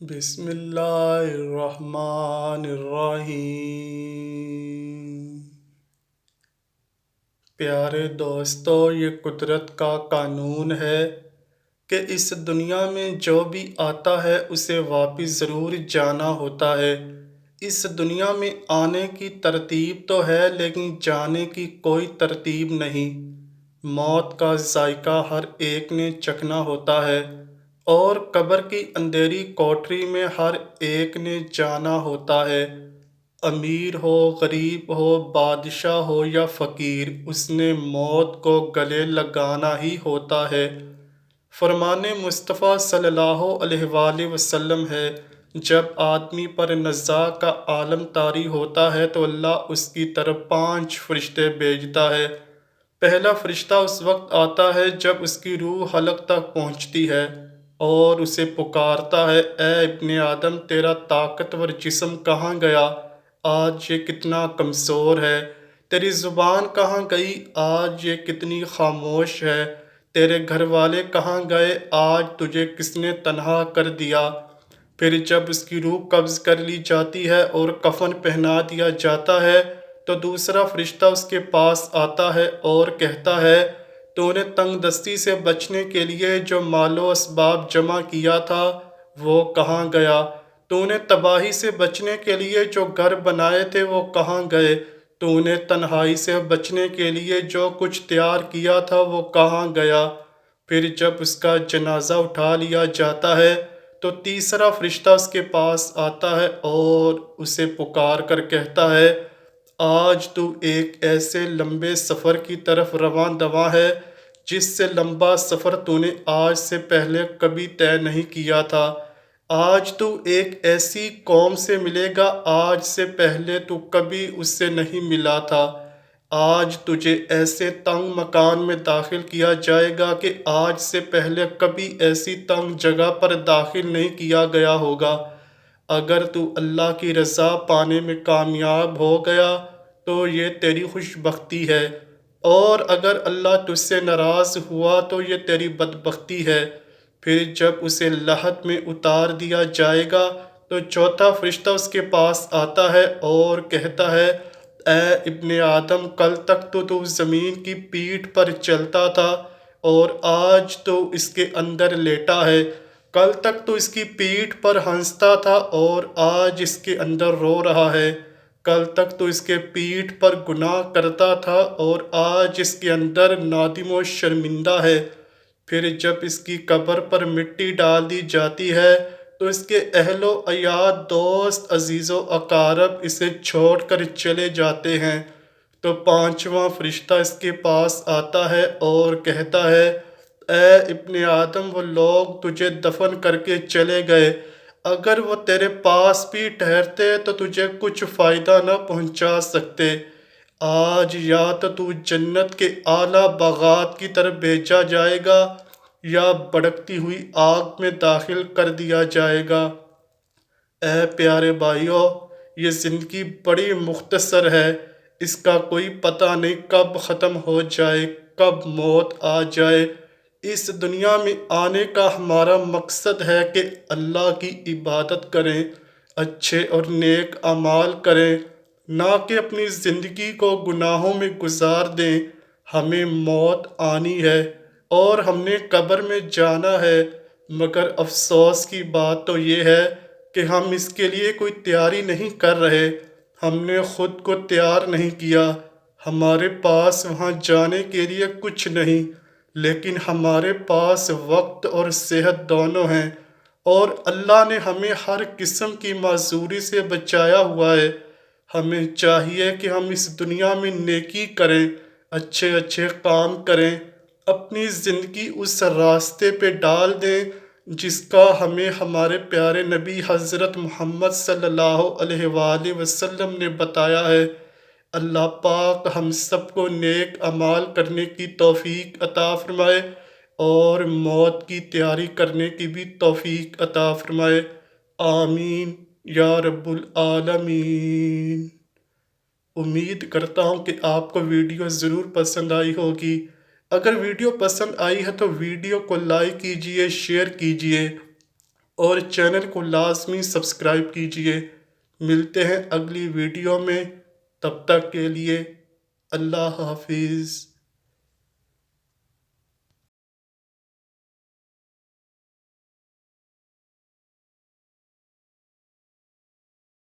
بسم اللہ الرحمن الرحیم۔ پیارے دوستو، یہ قدرت کا قانون ہے کہ اس دنیا میں جو بھی آتا ہے اسے واپس ضرور جانا ہوتا ہے۔ اس دنیا میں آنے کی ترتیب تو ہے لیکن جانے کی کوئی ترتیب نہیں۔ موت کا ذائقہ ہر ایک نے چکھنا ہوتا ہے اور قبر کی اندھیری کوٹری میں ہر ایک نے جانا ہوتا ہے۔ امیر ہو، غریب ہو، بادشاہ ہو یا فقیر، اس نے موت کو گلے لگانا ہی ہوتا ہے۔ فرمان مصطفیٰ صلی اللہ علیہ وآلہ وسلم ہے، جب آدمی پر نزاع کا عالم طاری ہوتا ہے تو اللہ اس کی طرف 5 فرشتے بھیجتا ہے۔ پہلا فرشتہ اس وقت آتا ہے جب اس کی روح حلق تک پہنچتی ہے اور اسے پکارتا ہے، اے ابن آدم، تیرا طاقتور جسم کہاں گیا؟ آج یہ کتنا کمزور ہے۔ تیری زبان کہاں گئی؟ آج یہ کتنی خاموش ہے۔ تیرے گھر والے کہاں گئے؟ آج تجھے کس نے تنہا کر دیا؟ پھر جب اس کی روح قبض کر لی جاتی ہے اور کفن پہنا دیا جاتا ہے تو دوسرا فرشتہ اس کے پاس آتا ہے اور کہتا ہے، تو نے تنگ دستی سے بچنے کے لیے جو مال و اسباب جمع کیا تھا وہ کہاں گیا؟ تو نے تباہی سے بچنے کے لیے جو گھر بنائے تھے وہ کہاں گئے؟ تو نے تنہائی سے بچنے کے لیے جو کچھ تیار کیا تھا وہ کہاں گیا؟ پھر جب اس کا جنازہ اٹھا لیا جاتا ہے تو تیسرا فرشتہ اس کے پاس آتا ہے اور اسے پکار کر کہتا ہے، آج تو ایک ایسے لمبے سفر کی طرف رواں دواں ہے جس سے لمبا سفر تو نے آج سے پہلے کبھی طے نہیں کیا تھا۔ آج تو ایک ایسی قوم سے ملے گا آج سے پہلے تو کبھی اس سے نہیں ملا تھا۔ آج تجھے ایسے تنگ مکان میں داخل کیا جائے گا کہ آج سے پہلے کبھی ایسی تنگ جگہ پر داخل نہیں کیا گیا ہوگا۔ اگر تو اللہ کی رضا پانے میں کامیاب ہو گیا تو یہ تیری خوش بختی ہے، اور اگر اللہ تجھ سے ناراض ہوا تو یہ تیری بدبختی ہے۔ پھر جب اسے لحد میں اتار دیا جائے گا تو چوتھا فرشتہ اس کے پاس آتا ہے اور کہتا ہے، اے ابن آدم، کل تک تو زمین کی پیٹھ پر چلتا تھا اور آج تو اس کے اندر لیٹا ہے۔ کل تک تو اس کی پیٹھ پر ہنستا تھا اور آج اس کے اندر رو رہا ہے۔ کل تک تو اس کے پیٹھ پر گناہ کرتا تھا اور آج اس کے اندر نادم و شرمندہ ہے۔ پھر جب اس کی قبر پر مٹی ڈال دی جاتی ہے تو اس کے اہل و عیال، دوست، عزیز و اقارب اسے چھوڑ کر چلے جاتے ہیں تو پانچواں فرشتہ اس کے پاس آتا ہے اور کہتا ہے، اے ابن آدم، وہ لوگ تجھے دفن کر کے چلے گئے، اگر وہ تیرے پاس بھی ٹھہرتے تو تجھے کچھ فائدہ نہ پہنچا سکتے۔ آج یا تو جنت کے اعلیٰ باغات کی طرف بھیجا جائے گا یا بھڑکتی ہوئی آگ میں داخل کر دیا جائے گا۔ اے پیارے بھائیو، یہ زندگی بڑی مختصر ہے، اس کا کوئی پتہ نہیں کب ختم ہو جائے، کب موت آ جائے۔ اس دنیا میں آنے کا ہمارا مقصد ہے کہ اللہ کی عبادت کریں، اچھے اور نیک اعمال کریں، نہ کہ اپنی زندگی کو گناہوں میں گزار دیں۔ ہمیں موت آنی ہے اور ہم نے قبر میں جانا ہے، مگر افسوس کی بات تو یہ ہے کہ ہم اس کے لیے کوئی تیاری نہیں کر رہے، ہم نے خود کو تیار نہیں کیا۔ ہمارے پاس وہاں جانے کے لیے کچھ نہیں، لیکن ہمارے پاس وقت اور صحت دونوں ہیں، اور اللہ نے ہمیں ہر قسم کی معذوری سے بچایا ہوا ہے۔ ہمیں چاہیے کہ ہم اس دنیا میں نیکی کریں، اچھے اچھے کام کریں، اپنی زندگی اس راستے پہ ڈال دیں جس کا ہمیں ہمارے پیارے نبی حضرت محمد صلی اللہ علیہ وآلہ وسلم نے بتایا ہے۔ اللہ پاک ہم سب کو نیک اعمال کرنے کی توفیق عطا فرمائے اور موت کی تیاری کرنے کی بھی توفیق عطا فرمائے۔ آمین یا رب العالمین۔ امید کرتا ہوں کہ آپ کو ویڈیو ضرور پسند آئی ہوگی۔ اگر ویڈیو پسند آئی ہے تو ویڈیو کو لائک کیجئے، شیئر کیجئے اور چینل کو لازمی سبسکرائب کیجیے۔ ملتے ہیں اگلی ویڈیو میں، تب تک کے لیے اللہ حافظ۔